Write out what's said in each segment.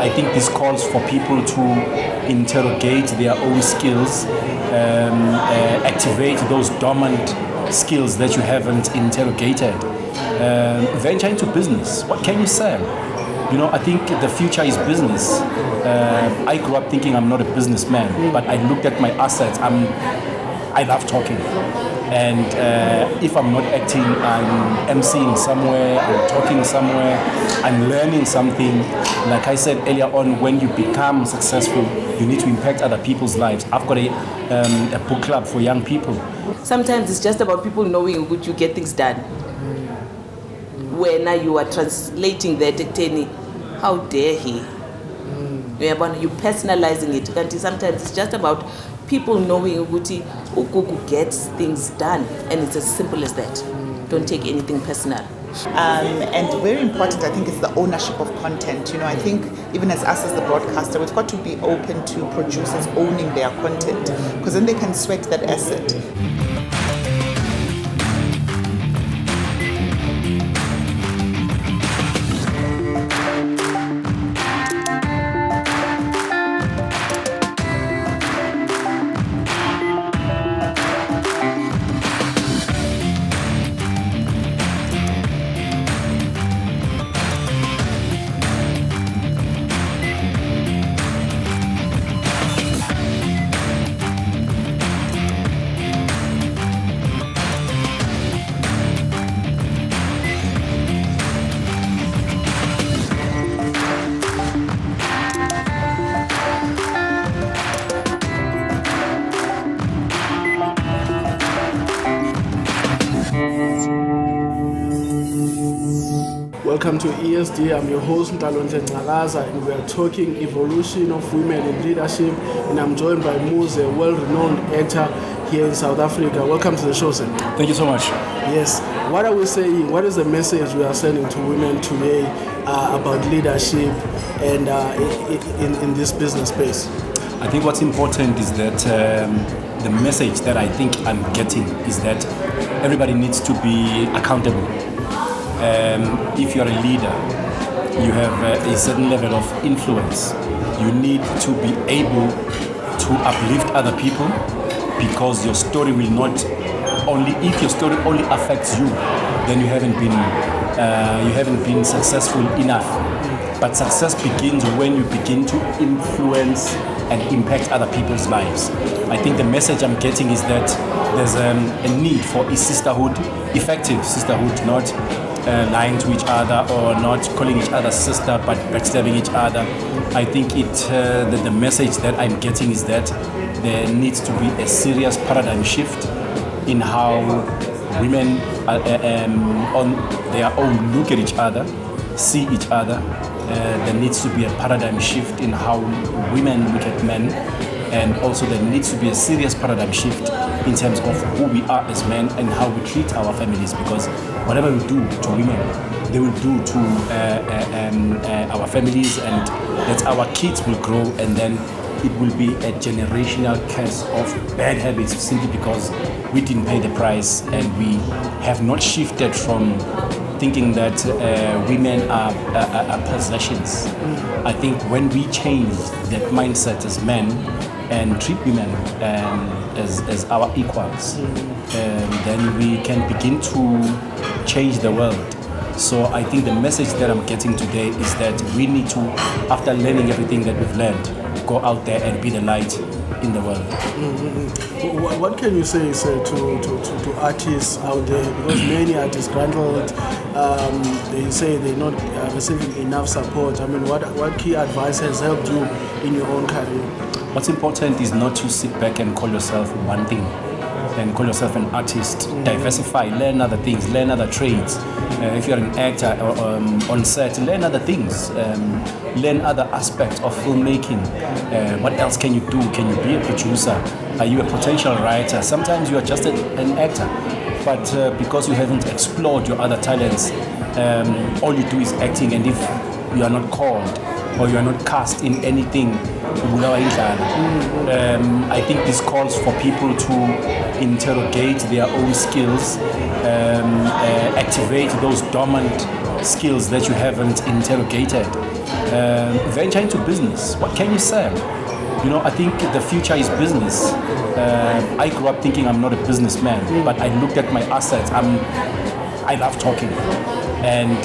I think this calls for people to interrogate their own skills, activate those dormant skills that you haven't interrogated. Venture into business. What can you sell? I think the future is business. I grew up thinking I'm not a businessman, but I looked at my assets. I love talking. And if I'm not acting, I'm emceeing somewhere, I'm talking somewhere, I'm learning something. Like I said earlier on, when you become successful, you need to impact other people's lives. I've got a book club for young people. Sometimes it's just about people knowing what you get things done. When you are translating that, how dare he? You're personalizing it. Sometimes it's just about people knowing Gugu gets things done, and it's as simple as that. Don't take anything personal. And very important, I think, is the ownership of content. I think even as us as the broadcaster, we've got to be open to producers owning their content, because then they can sweat that asset. Welcome to ESD. I'm your host, Ntlalontle Ngcakaza, and we are talking evolution of women in leadership. And I'm joined by Muzi, a well-renowned actor here in South Africa. Welcome to the show, sir. Thank you so much. Yes. What are we saying? What is the message we are sending to women today about leadership and in this business space? I think what's important is that the message that I think I'm getting is that everybody needs to be accountable. If you're a leader, you have a certain level of influence. You need to be able to uplift other people, because your story will not only, if your story only affects you, then you haven't been successful enough. But success begins when you begin to influence and impact other people's lives. I think the message I'm getting is that there's a need for a sisterhood, effective sisterhood, not lying to each other or not calling each other sister but backstabbing each other. I think the message that I'm getting is that there needs to be a serious paradigm shift in how women on their own look at each other, see each other. There needs to be a paradigm shift in how women look at men, and also there needs to be a serious paradigm shift in terms of who we are as men and how we treat our families, because whatever we do to women, they will do to our families, and that our kids will grow, and then it will be a generational curse of bad habits simply because we didn't pay the price and we have not shifted from thinking that women are possessions. I think when we change that mindset as men and treat women as our equals, then we can begin to change the world. So I think the message that I'm getting today is that we need to, after learning everything that we've learned, go out there and be the light in the world. Mm-hmm. What can you say, sir, to artists out there? Because many are disgruntled. They say they're not receiving enough support. I mean, what key advice has helped you in your own career? What's important is not to sit back and call yourself one thing and call yourself an artist. Mm-hmm. Diversify, learn other things, learn other trades. If you're an actor on set, learn other things, learn other aspects of filmmaking. What else can you do? Can you be a producer? Are you a potential writer? Sometimes you are just an actor, but because you haven't explored your other talents, all you do is acting, and if you are not called, or you are not cast in anything. I think this calls for people to interrogate their own skills, activate those dormant skills that you haven't interrogated. Venture into business. What can you sell? I think the future is business. I grew up thinking I'm not a businessman, but I looked at my assets. I love talking. And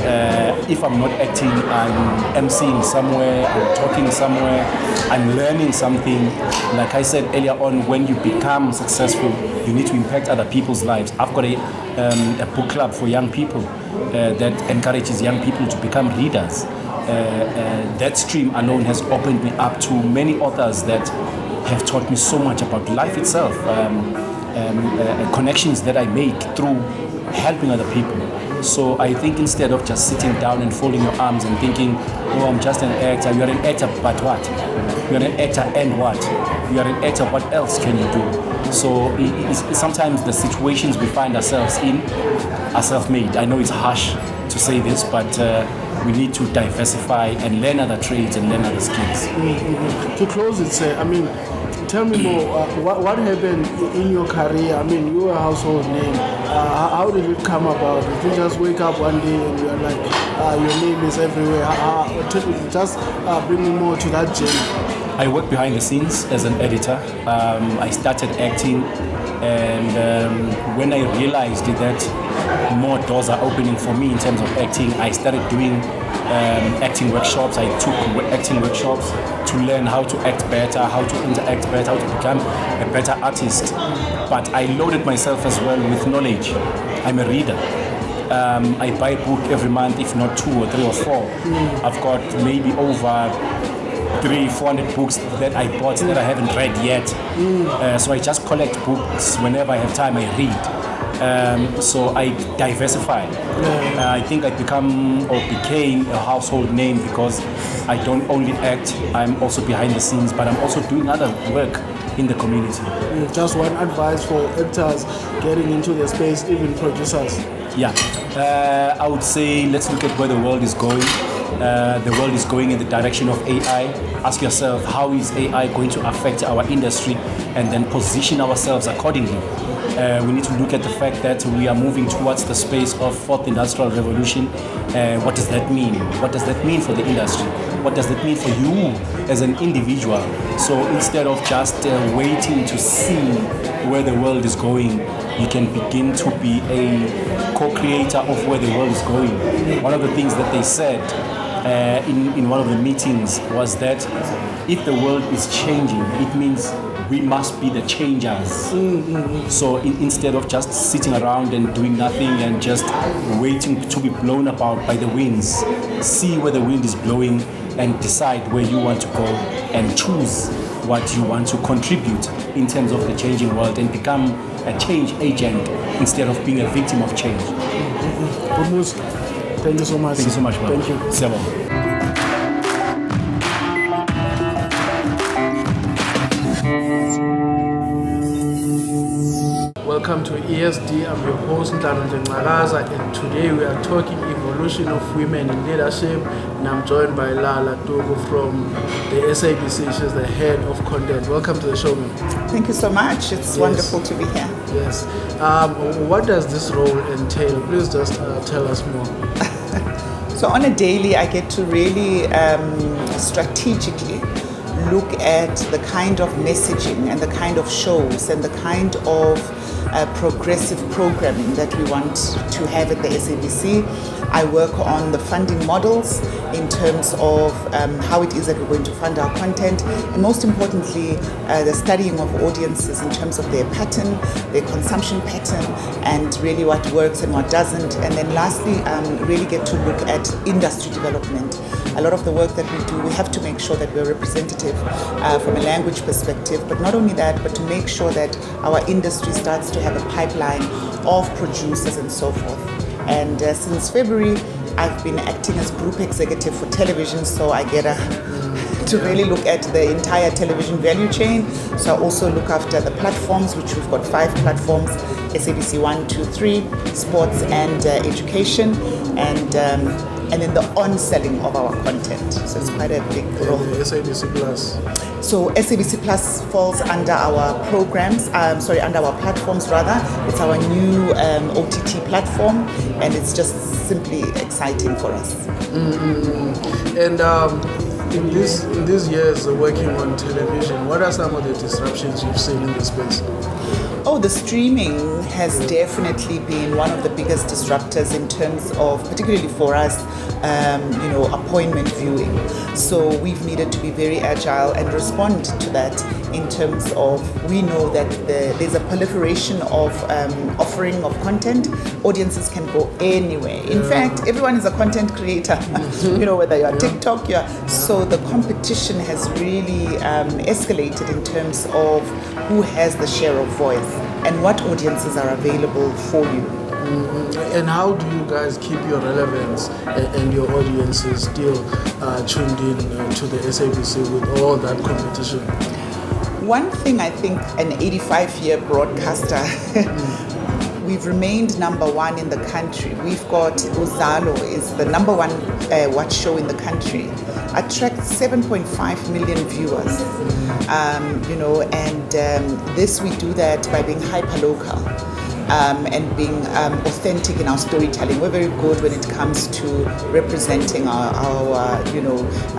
if I'm not acting, I'm emceeing somewhere, I'm talking somewhere, I'm learning something. Like I said earlier on, when you become successful, you need to impact other people's lives. I've got a book club for young people that encourages young people to become readers. That stream alone has opened me up to many authors that have taught me so much about life itself, connections that I make through helping other people. So I think instead of just sitting down and folding your arms and thinking, oh, I'm just an actor, you're an actor, but what? You're an actor and what? You're an actor, what else can you do? So sometimes the situations we find ourselves in are self-made. I know it's harsh to say this, but we need to diversify and learn other trades and learn other skills. To close it, sir, tell me more, what happened in your career? You were a household name. How did it come about? Did you just wake up one day and you're like, your name is everywhere? Just bring me more to that journey. I work behind the scenes as an editor. I started acting, and when I realized that more doors are opening for me in terms of acting, I started doing acting workshops. I took acting workshops to learn how to act better, how to interact better, how to become a better artist. But I loaded myself as well with knowledge. I'm a reader. I buy a book every month, if not 2 or 3 or 4. I've got maybe over 300-400 books that I bought that I haven't read yet. So I just collect books. Whenever I have time, I read. So I diversify. I think I became a household name because I don't only act, I'm also behind the scenes, but I'm also doing other work in the community. Just one advice for actors getting into the space, even producers. Yeah, I would say let's look at where the world is going. The world is going in the direction of AI. Ask yourself, how is AI going to affect our industry, and then position ourselves accordingly. We need to look at the fact that we are moving towards the space of 4th Industrial Revolution. What does that mean? What does that mean for the industry? What does that mean for you as an individual? So instead of just waiting to see where the world is going, you can begin to be a co-creator of where the world is going. One of the things that they said in one of the meetings was that if the world is changing, it means we must be the changers. So instead of just sitting around and doing nothing and just waiting to be blown about by the winds, see where the wind is blowing and decide where you want to go and choose what you want to contribute in terms of the changing world and become a change agent instead of being a victim of change. Thank you so much. Thank you so much, man. Thank you. Sebo. Welcome to ESD. I'm your host Ntlalontle Ngcakaza, and today we are talking evolution of women in leadership, and I'm joined by Lala Tuku from the SABC. She's the head of content. Welcome to the show, ma'am. Thank you so much. It's wonderful to be here. Yes. What does this role entail? Please just tell us more. So on a daily, I get to really strategically look at the kind of messaging and the kind of shows and the kind of progressive programming that we want to have at the SABC. I work on the funding models in terms of how it is that we're going to fund our content, and most importantly, the studying of audiences in terms of their pattern, their consumption pattern, and really what works and what doesn't. And then lastly, really get to look at industry development. A lot of the work that we do, we have to make sure that we're representative from a language perspective, but not only that, but to make sure that our industry starts to have a pipeline of producers and so forth. And since February, I've been acting as group executive for television, so I get to really look at the entire television value chain. So I also look after the platforms, which we've got 5 platforms: SABC 1, 2, 3, sports and education. And and then the on-selling of our content. So it's quite a big role. SABC Plus. So SABC Plus falls under our programs, under our platforms rather. It's our new OTT platform, and it's just simply exciting for us. And in these years working on television, what are some of the disruptions you've seen in the space? Oh, the streaming has definitely been one of the biggest disruptors in terms of, particularly for us, appointment viewing. So we've needed to be very agile and respond to that in terms of, we know that there's a proliferation of offering of content. Audiences can go anywhere. In fact, everyone is a content creator, whether you're TikTok, so the competition has really escalated in terms of who has the share of voice and what audiences are available for you. And how do you guys keep your relevance and your audiences still tuned in to the SABC with all that competition? One thing I think an 85-year broadcaster, we've remained number one in the country. We've got Uzalo is the number one watch show in the country. Attracts 7.5 million viewers. This we do that by being hyper-local. And being authentic in our storytelling. We're very good when it comes to representing our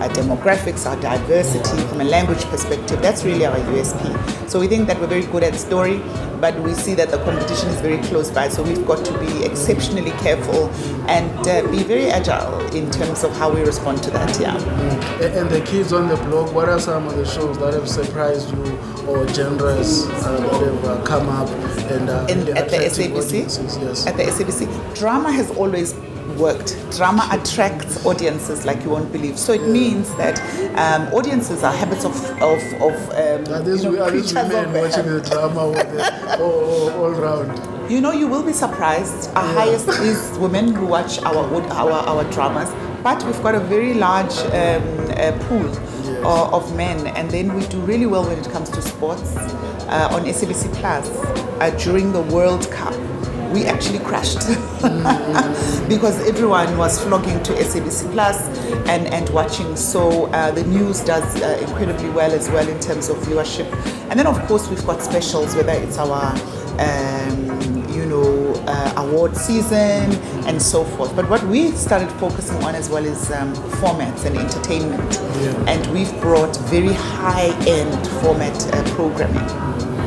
demographics, our diversity from a language perspective. That's really our USP. So we think that we're very good at story, but we see that the competition is very close by. So we've got to be exceptionally careful and be very agile in terms of how we respond to that. Yeah. And the kids on the block, what are some of the shows that have surprised you or genres that have come up and at the SABC? Yes. At the SABC, drama has always worked. Drama attracts audiences like you won't believe. So it means that audiences are habits of creatures women watching the drama all round. You will be surprised. Our highest is women who watch our dramas, but we've got a very large pool of men, and then we do really well when it comes to sports. On SABC Plus during the World Cup, we actually crashed because everyone was flocking to SABC Plus and watching. So the news does incredibly well as well in terms of viewership. And then of course we've got specials, whether it's our award season and so forth. But what we started focusing on as well is formats and entertainment. And we've brought very high-end format programming.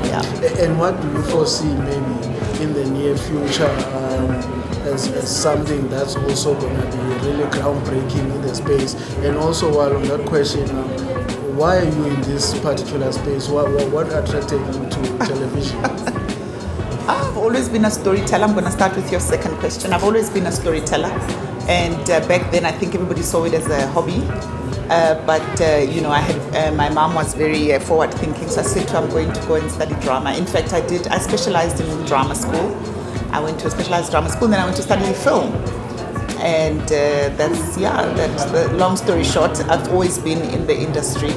Yeah. And what do you foresee maybe in the near future as something that's also going to be really groundbreaking in the space? And also, while on that question, why are you in this particular space? What attracted you to television? I've always been a storyteller. I'm going to start with your second question. I've always been a storyteller. And back then, I think everybody saw it as a hobby. I had my mom was very forward-thinking, so I said to her, I'm going to go and study drama. In fact, I specialized in drama school. I went to a specialized drama school, and then I went to study film. And that's the long story short. I've always been in the industry,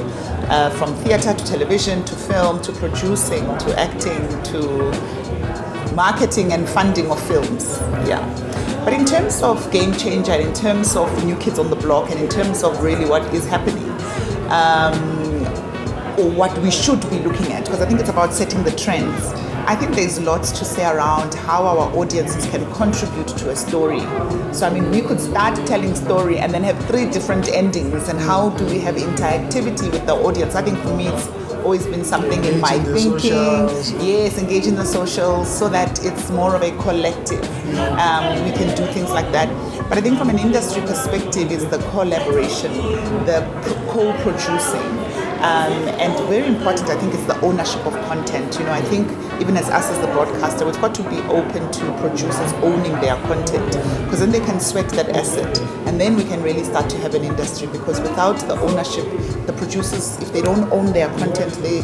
from theater to television to film to producing to acting to marketing and funding of films. Yeah. But in terms of game changer, in terms of New Kids on the Block, and in terms of really what is happening, or what we should be looking at, because I think it's about setting the trends. I think there's lots to say around how our audiences can contribute to a story. So, we could start telling story and then have 3 different endings, and how do we have interactivity with the audience? I think for me it's always been something in my thinking. Yes, engage in the socials so that it's more of a collective. We can do things like that. But I think from an industry perspective is the collaboration, the co-producing. And very important, I think, is the ownership of content. I think even as us as the broadcaster, we've got to be open to producers owning their content, because then they can sweat that asset, and then we can really start to have an industry. Because without the ownership, the producers, if they don't own their content, they,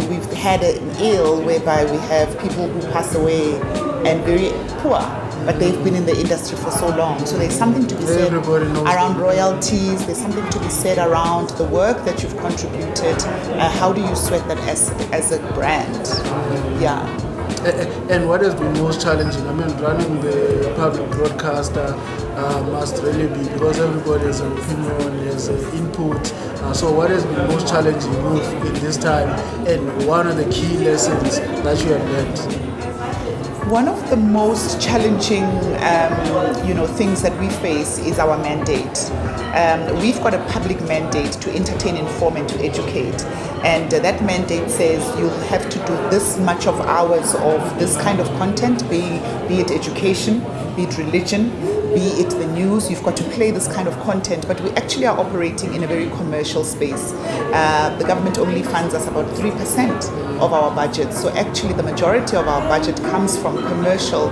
we've had an ill whereby we have people who pass away and very poor, but they've been in the industry for so long. So there's something to be said around royalties. There's something to be said around the work that you've contributed. How do you sweat that as a brand? Yeah. And what has been most challenging? I mean, running the public broadcaster must really be, because everybody has an opinion, has an input. So what has been most challenging in this time, and one of the key lessons that you have learned? One of the most challenging, things that we face is our mandate. We've got a public mandate to entertain, inform, and to educate. And that mandate says you have to do this much of hours of this kind of content, be it education, be it religion, be it the news. You've got to play this kind of content, but we actually are operating in a very commercial space. The government only funds us about 3% of our budget. So actually the majority of our budget comes from commercial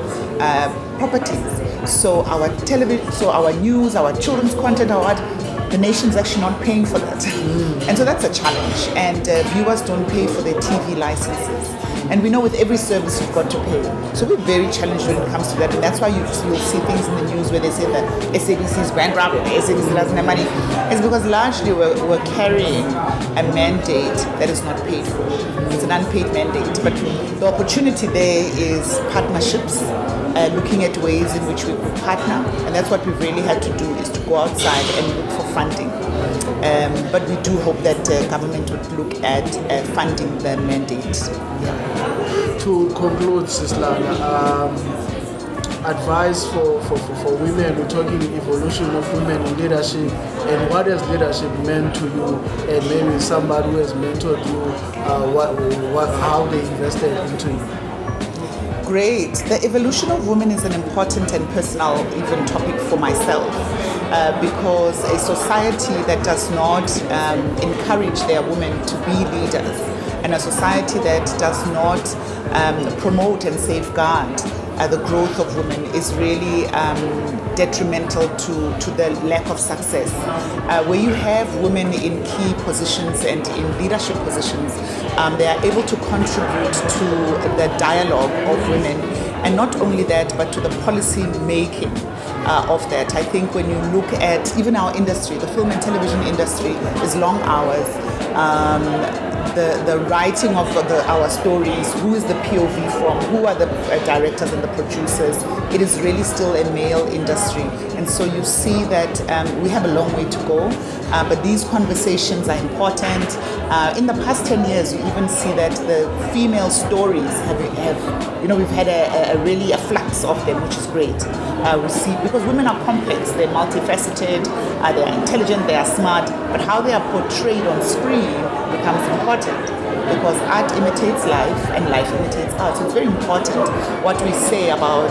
properties. So our television, so our news, our children's content, the nation's actually not paying for that. And so that's a challenge. And viewers don't pay for their TV licenses. And we know with every service you've got to pay. So we're very challenged when it comes to that. And that's why you'll see things in the news where they say that SABC's bankrupt, SABC doesn't have money. It's because largely we're carrying a mandate that is not paid for. It's an unpaid mandate. But the opportunity there is partnerships, looking at ways in which we could partner. And that's what we've really had to do, is to go outside and look for funding. But we do hope that government would look at funding the mandate. Yeah. To conclude, Sis Lala, advice for women, we're talking evolution of women in leadership, and what has leadership meant to you, and maybe somebody who has mentored you, how they invested into you. Great. The evolution of women is an important and personal even topic for myself, because a society that does not encourage their women to be leaders, and a society that does not promote and safeguard the growth of women is really detrimental to the lack of success. Where you have women in key positions and in leadership positions, they are able to contribute to the dialogue of women, and not only that, but to the policy making of that. I think when you look at even our industry, the film and television industry, is long hours. The writing of our stories, who is the POV from, who are the directors and the producers, it is really still a male industry. And so you see that we have a long way to go, but these conversations are important. In the past 10 years, you even see that the female stories have we've had a flux of them, which is great. We see, because women are complex, they're multifaceted, they are intelligent, they are smart, but how they are portrayed on screen becomes important, because art imitates life and life imitates art. So it's very important what we say about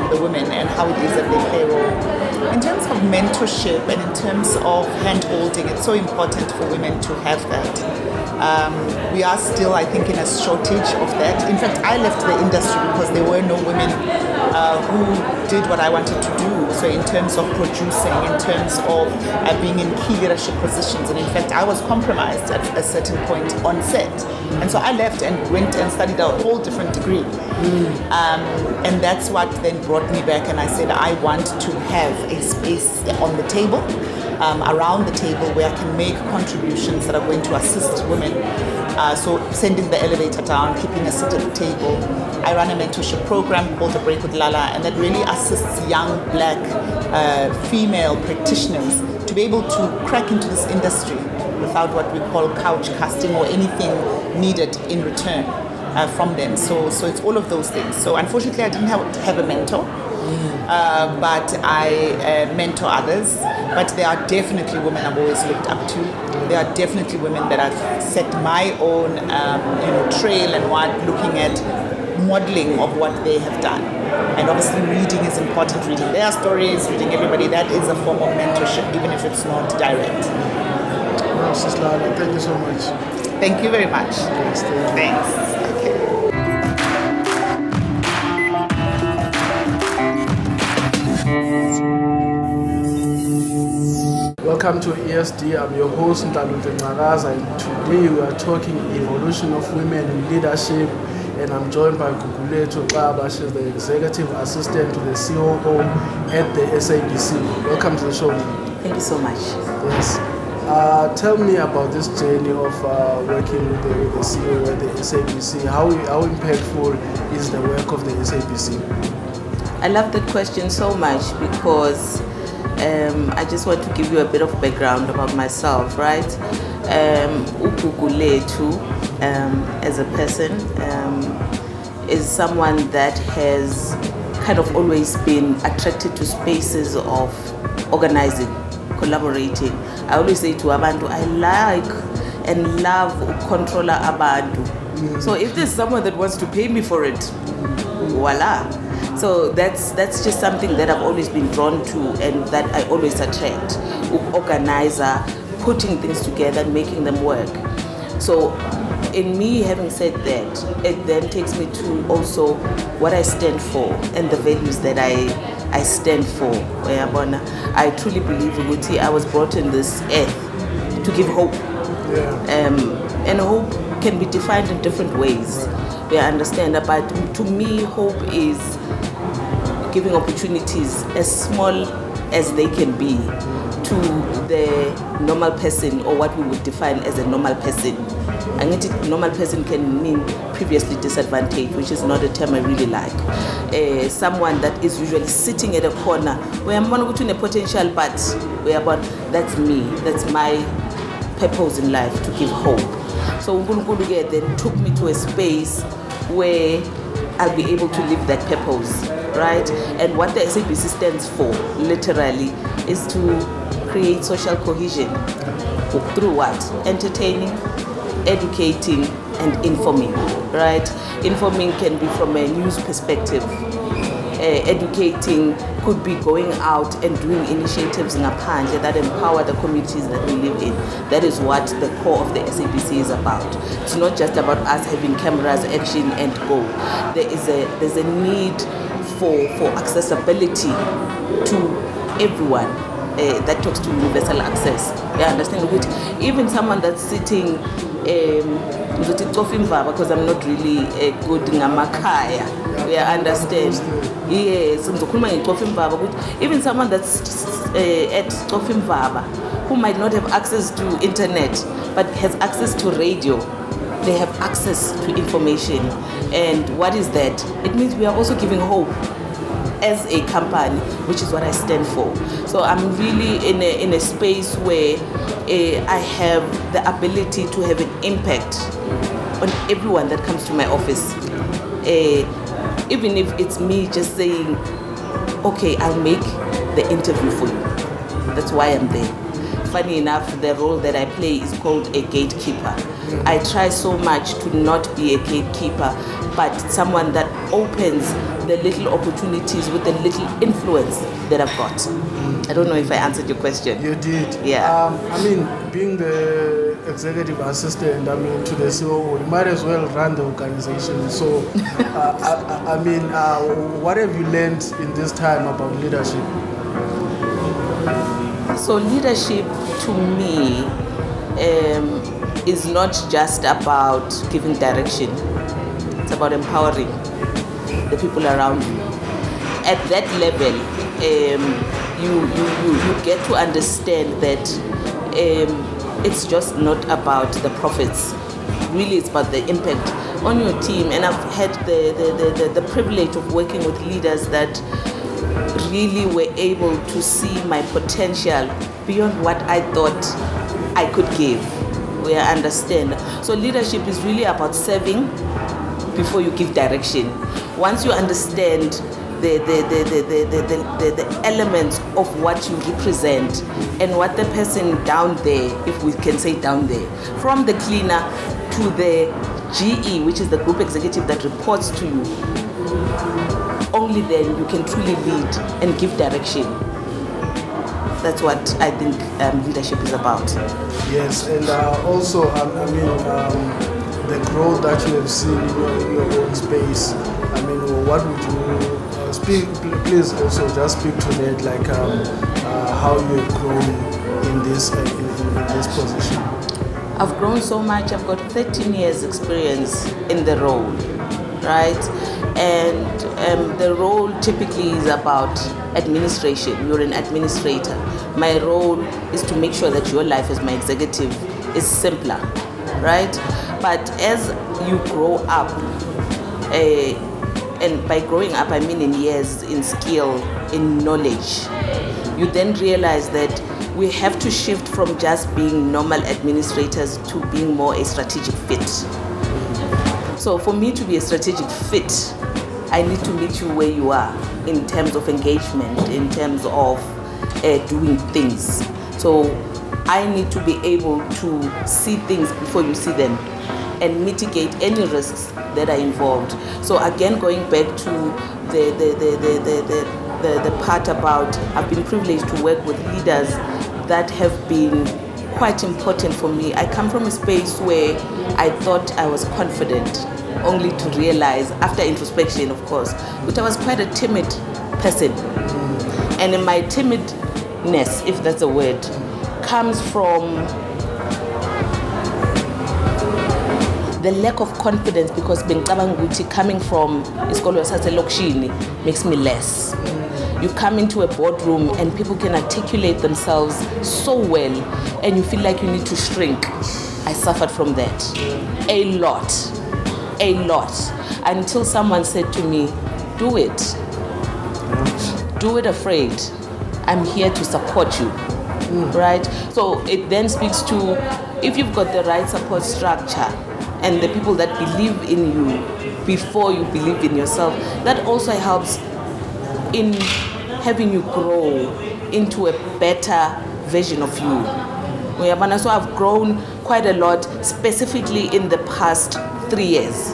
the women and how it is that they play a role. In terms of mentorship and in terms of hand-holding, it's so important for women to have that. We are still, I think, in a shortage of that. In fact, I left the industry because there were no women who did what I wanted to do. So in terms of producing, in terms of being in key leadership positions. And in fact, I was compromised at a certain point on set. And so I left and went and studied a whole different degree. And that's what then brought me back. And I said, I want to have a space on the table, around the table, where I can make contributions that are going to assist women. So sending the elevator down, keeping a seat at the table. I run a mentorship program called The Break with Lala, and that really assists young black female practitioners to be able to crack into this industry without what we call couch casting or anything needed in return from them. So it's all of those things. So unfortunately, I didn't have a mentor. But I mentor others. But there are definitely women I've always looked up to. There are definitely women that I've set my own trail and looking at modeling of what they have done. And obviously reading is important, reading their stories, reading everybody. That is a form of mentorship, even if it's not direct. Well, Sis Lala, thank you so much. Thank you very much. Thanks. Thanks. Okay. Welcome to ESD. I'm your host, Ntlalontle Ngcakaza, and today we are talking evolution of women in leadership, and I'm joined by Gugulethu Xaba. She's the Executive Assistant to the COO at the SABC. Welcome to the show. Thank you so much. Yes. Tell me about this journey of working with the CEO at the SABC. How impactful is the work of the SABC? I love that question so much because I just want to give you a bit of background about myself, right? Gugulethu, as a person, is someone that has kind of always been attracted to spaces of organizing, collaborating. I always say to abantu, I like and love controller abantu. So if there's someone that wants to pay me for it, voila. So that's just something that I've always been drawn to and that I always attract. Organizer, putting things together and making them work. So in me having said that, it then takes me to also what I stand for and the values that I stand for. I truly believe Uguti, I was brought in this earth to give hope. And hope can be defined in different ways. We understand that, but to me, hope is giving opportunities as small as they can be to the normal person, or what we would define as a normal person. And normal person can mean previously disadvantaged, which is not a term I really like. Someone that is usually sitting at a corner where I'm going to a potential, but that's me, that's my purpose in life, to give hope. So Unkulunkulu then took me to a space where I'll be able to live that purpose, right? And what the SABC stands for, literally, is to create social cohesion. Through what? Entertaining, educating, and informing, right? Informing can be from a news perspective. Educating could be going out and doing initiatives in Apandle that empower the communities that we live in. That is what the core of the SABC is about. It's not just about us having cameras, action, and go. There's a need for accessibility to everyone. That talks to universal access. You understand? Even someone that's sitting, because I'm not really good in Amakaya. We understand. Yes, even someone that's at Tofimvaba, who might not have access to internet, but has access to radio, they have access to information. And what is that? It means we are also giving hope as a company, which is what I stand for. So I'm really in a space where I have the ability to have an impact on everyone that comes to my office. Even if it's me just saying, okay, I'll make the interview for you. That's why I'm there. Funny enough, the role that I play is called a gatekeeper. I try so much to not be a gatekeeper, but someone that opens the little opportunities with the little influence that I've got. I don't know if I answered your question. You did. Yeah. Being the executive assistant, to the CEO, you might as well run the organization. So, what have you learned in this time about leadership? So leadership to me is not just about giving direction. It's about empowering the people around you. At that level, you get to understand that it's just not about the profits. Really, it's about the impact on your team. And I've had the privilege of working with leaders that really were able to see my potential beyond what I thought I could give. We understand. So leadership is really about serving before you give direction. Once you understand the elements of what you represent and what the person down there, if we can say down there, from the cleaner to the GE, which is the group executive that reports to you, only then you can truly lead and give direction. That's what I think leadership is about. Yes, and also, the growth that you have seen in your own space. What would you please also just speak to that, like how you have grown in this position? I've grown so much. I've got 13 years experience in the role, right? And the role typically is about administration. You're an administrator. My role is to make sure that your life as my executive is simpler, right? But as you grow up, and by growing up I mean in years, in skill, in knowledge, you then realize that we have to shift from just being normal administrators to being more a strategic fit. So for me to be a strategic fit, I need to meet you where you are in terms of engagement, in terms of doing things. So I need to be able to see things before you see them and mitigate any risks that are involved. So again, going back to the part about, I've been privileged to work with leaders that have been quite important for me. I come from a space where I thought I was confident, only to realize, after introspection of course, that I was quite a timid person. And in my timidness, if that's a word, comes from the lack of confidence, because bengicabanga ukuthi coming from isikolo saselokishini makes me less. You come into a boardroom and people can articulate themselves so well and you feel like you need to shrink. I suffered from that a lot, until someone said to me, do it afraid. I'm here to support you, right? So it then speaks to, if you've got the right support structure and the people that believe in you before you believe in yourself, that also helps in having you grow into a better version of you. So I've grown quite a lot, specifically in the past 3 years.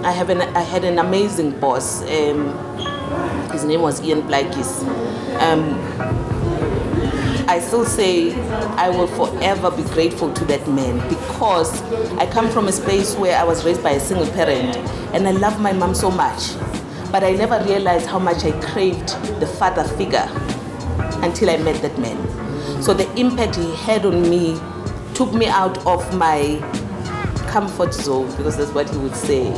I had an amazing boss. His name was Ian Blakis. I still say I will forever be grateful to that man, because I come from a space where I was raised by a single parent and I love my mom so much, but I never realized how much I craved the father figure until I met that man. So the impact he had on me took me out of my comfort zone, because that's what he would say,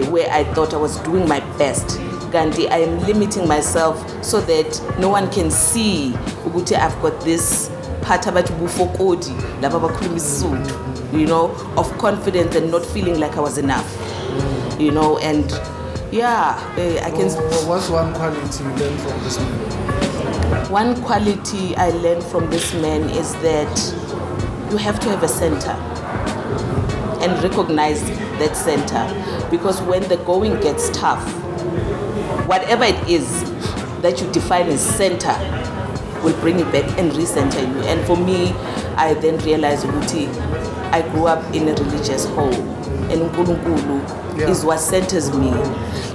where I thought I was doing my best. Gandhi, I am limiting myself so that no one can see ukuthi I've got this part about bufokodi, of confidence and not feeling like I was enough, and yeah, I can. What's one quality you learned from this man? One quality I learned from this man is that you have to have a center and recognize that center, because when the going gets tough, whatever it is that you define as center will bring you back and recenter you. And for me, I then realized Uti, I grew up in a religious home, and Nkulunkulu is what centers me.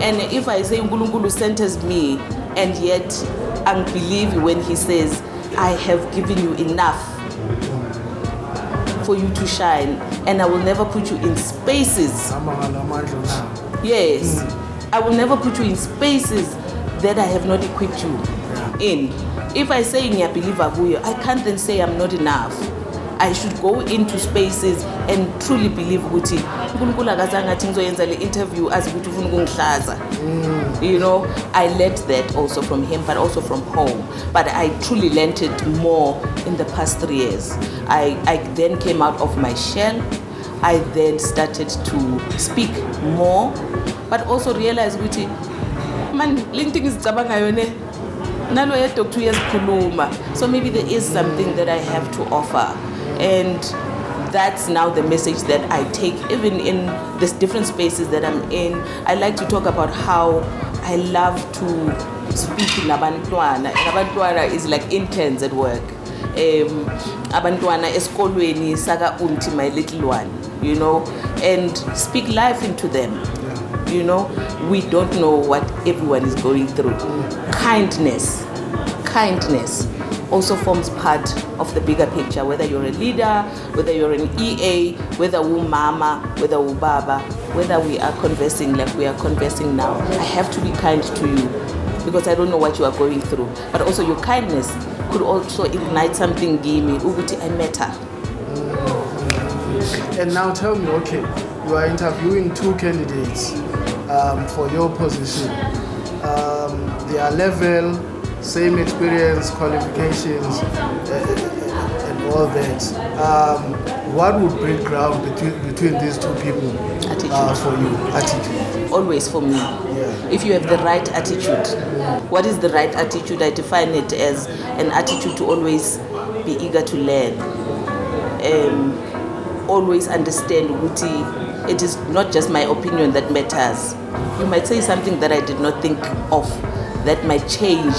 And if I say Nkulunkulu centers me, and yet I believe when he says, I have given you enough for you to shine, and I will never put you in spaces. Yes. I will never put you in spaces that I have not equipped you in. If I say I can't then say I'm not enough. I should go into spaces and truly believe ukuthi uNkulunkulu akazange athi ngizoyenza le interview azi ukuthi ufuna ukungihlaza. I learned that also from him, but also from home. But I truly learned it more in the past 3 years. I then came out of my shell. I then started to speak more, but also realized ukuthi man, LinkedIn is cabanga yone. Nalo yedwa 2 years khuluma. So maybe there is something that I have to offer. And that's now the message that I take, even in these different spaces that I'm in. I like to talk about how I love to speak in Abantwana. And Abantwana is like interns at work. Abantwana esikolweni saka unti, my little one, and speak life into them. We don't know what everyone is going through. Kindness also forms part of the bigger picture, whether you're a leader, whether you're an EA, whether we're mama, whether we're baba, whether we are conversing like we are conversing now. I have to be kind to you because I don't know what you are going through. But also your kindness could also ignite something in me. Uguti, I matter. And now tell me, okay, you are interviewing 2 candidates for your position. Their level same experience, qualifications, and all that. What would break ground between these two people for you? Attitude. Always for me. Yeah. If you have the right attitude. What is the right attitude? I define it as an attitude to always be eager to learn. Always understand Uti. It is not just my opinion that matters. You might say something that I did not think of that might change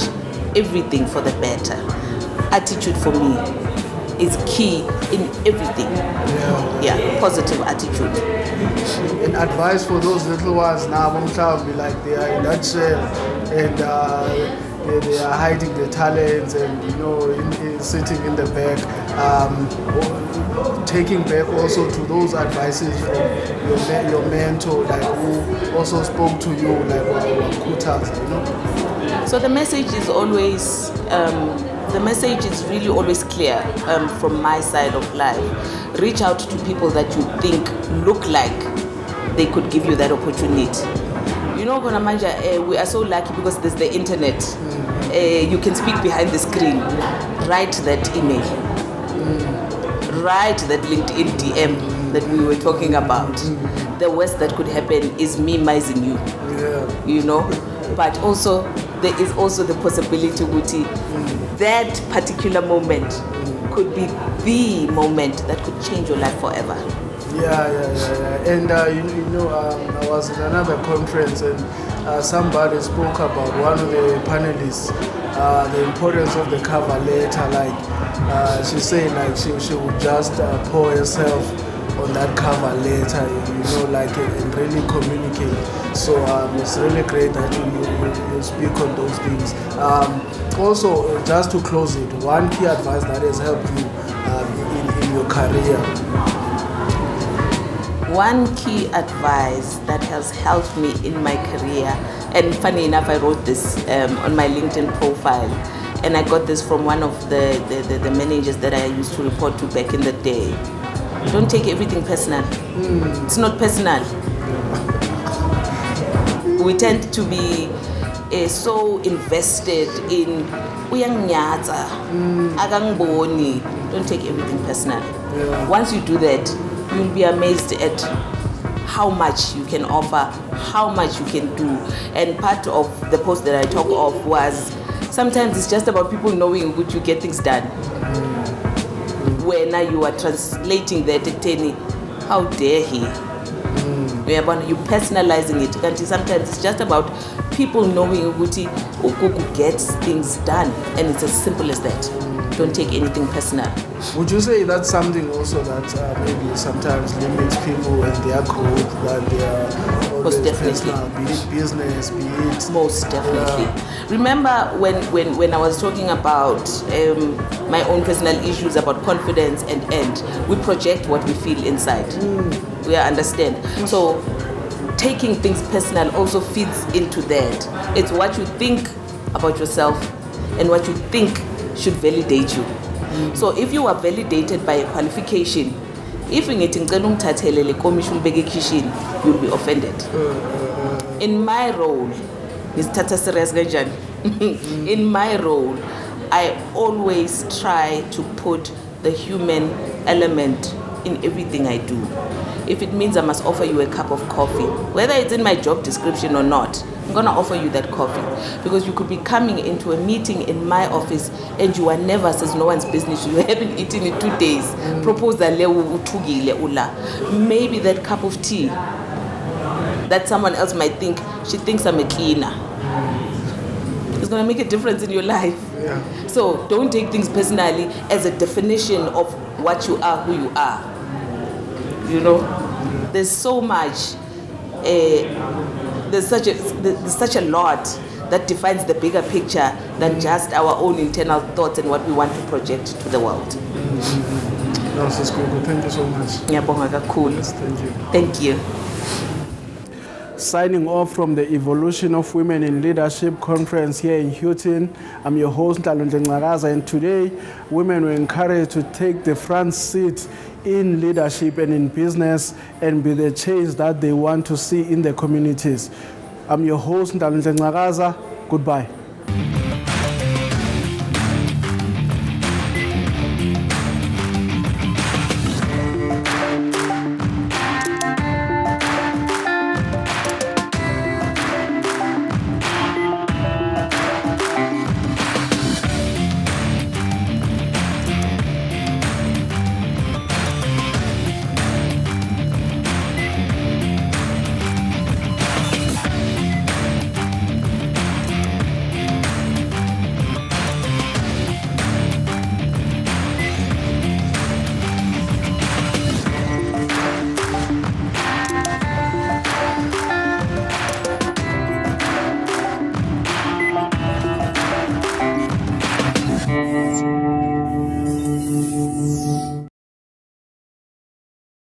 everything for the better. Attitude for me is key in everything. Yeah, positive attitude. And advice for those little ones now, be like they are in that shell and they are hiding their talents and sitting in the back. Taking back also to those advices from your mentor, like who also spoke to you, like Kutas, So the message is always. The message is really always clear from my side of life. Reach out to people that you think look like they could give you that opportunity. We are so lucky because there's the internet. You can speak behind the screen. Write that email. Write that LinkedIn DM that we were talking about. The worst that could happen is me mising you. But also there is also the possibility that particular moment could be the moment that could change your life forever. Yeah. And I was at another conference and somebody spoke about one of the panelists, the importance of the cover letter. Like she said, like she would just pour herself on that cover letter, and really communicate. So it's really great that you speak on those things. Also, just to close it, one key advice that has helped you in your career. One key advice that has helped me in my career, and funny enough, I wrote this on my LinkedIn profile, and I got this from one of the managers that I used to report to back in the day. Don't take everything personal. It's not personal. We tend to be so invested in uyangnyatsa, akangiboni. Don't take everything personal. Yeah. Once you do that, you'll be amazed at how much you can offer, how much you can do. And part of the post that I talk of was sometimes it's just about people knowing would you get things done. Where now you are translating that how dare he? You personalizing it. Sometimes it's just about people knowing Gugu gets things done, and it's as simple as that. Don't take anything personal. Would you say that's something also that maybe sometimes limits people and their growth, that they are always personal, be it business, be it... Most definitely. Remember when I was talking about my own personal issues about confidence and end, we project what we feel inside. We understand. So taking things personal also feeds into that. It's what you think about yourself and what you think should validate you. So if you are validated by a qualification, if you get you'll be offended. In my role, in my role, I always try to put the human element in everything I do. If it means I must offer you a cup of coffee, whether it's in my job description or not, I'm going to offer you that coffee. Because you could be coming into a meeting in my office and you are never, says no one's business, you haven't eaten in 2 days. Maybe that cup of tea that someone else might think, she thinks I'm a cleaner. It's going to make a difference in your life. Yeah. So don't take things personally as a definition of what you are, who you are. There's so much, there's such a lot that defines the bigger picture than just our own internal thoughts and what we want to project to the world. No, this is Gugu. Thank you so much. Cool. Thank you. Thank you. Signing off from the Evolution of Women in Leadership conference here in Houston. I'm your host, Ntlalontle Ngcakaza, and today women were encouraged to take the front seat in leadership and in business and be the change that they want to see in the communities. I'm your host, Ntlalontle Ngcakaza. Goodbye.